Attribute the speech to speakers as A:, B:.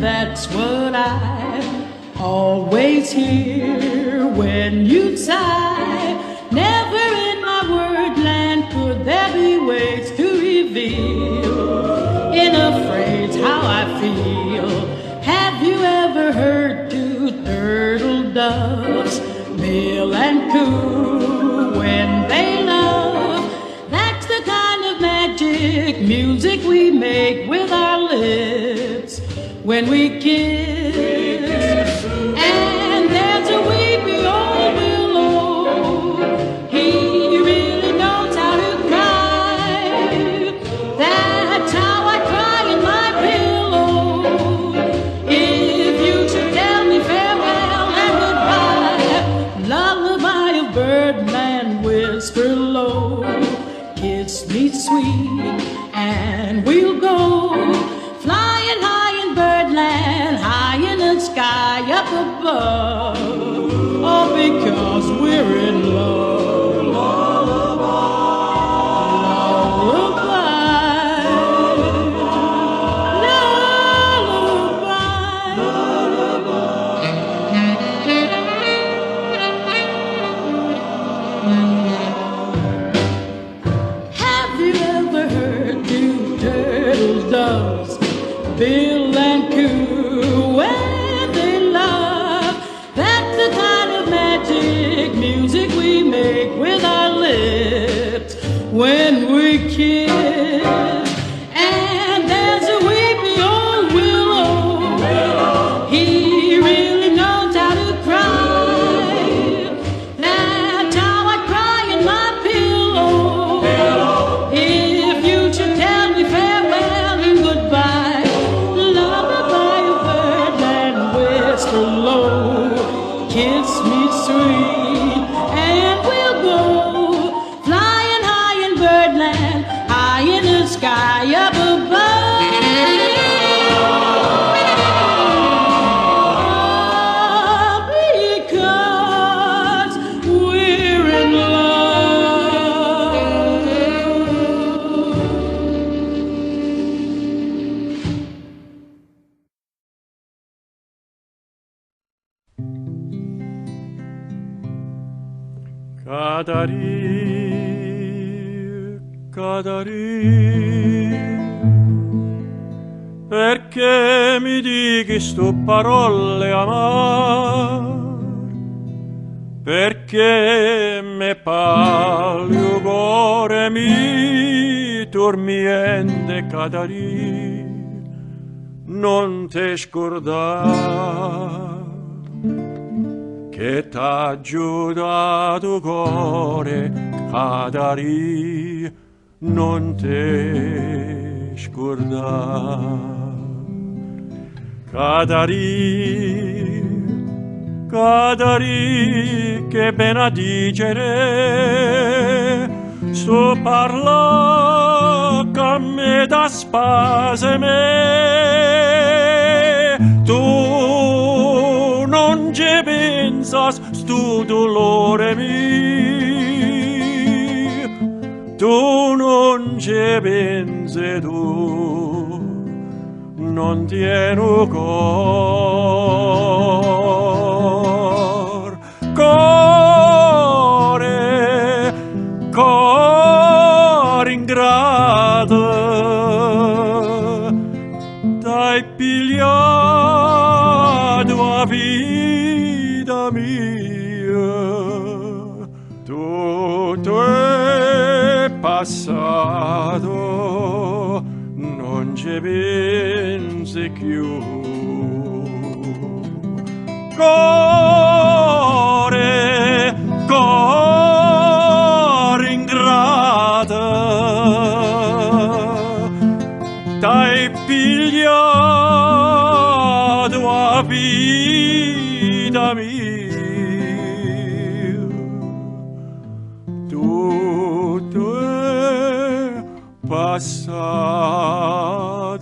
A: That's what I always hear when you sigh. Never in my wordland could there be ways to reveal in a phrase how I feel. Have you ever heard two turtle doves, bill and coo, when they love? That's the kind of magic music we make with our lips when we kiss. And there's a weepy old willow, he really knows how to cry. That's how I cry in my pillow. If you should tell me farewell and goodbye, lullaby of birdland, whisper low, kiss me sweet and we'll go flying high in birdland, high in the sky up above, all because we're in love. Have you ever heard two turtle doves, bill and coo, when they love? That's the kind of magic music we make with our lips when we kiss. And there's a weepy old willow, he really knows how to cry. That's how I cry in my pillow. If you should tell me farewell and goodbye, low, kiss me sweet, and we'll go flying high in birdland, high in the sky up above, because we're in
B: Cadari, perché mi dighi sto parole amar, perché me parli o cuore mi tormiente Cadari, non te scordar che t'ha aiutato cuore Cadari, non te scordar. Cadari, Cadari, che ben a dicere, sto parla che me da spase me, tu non ci pensas stu dolore mi, tu non ci pensi tu, non tieno cor, core, cor ingrato, t'hai pigliato a vita mia, tutto è passato, non ci pensi più. Core, cor ingrata, t'hai pigliato a vita mia, tutto è passato, passato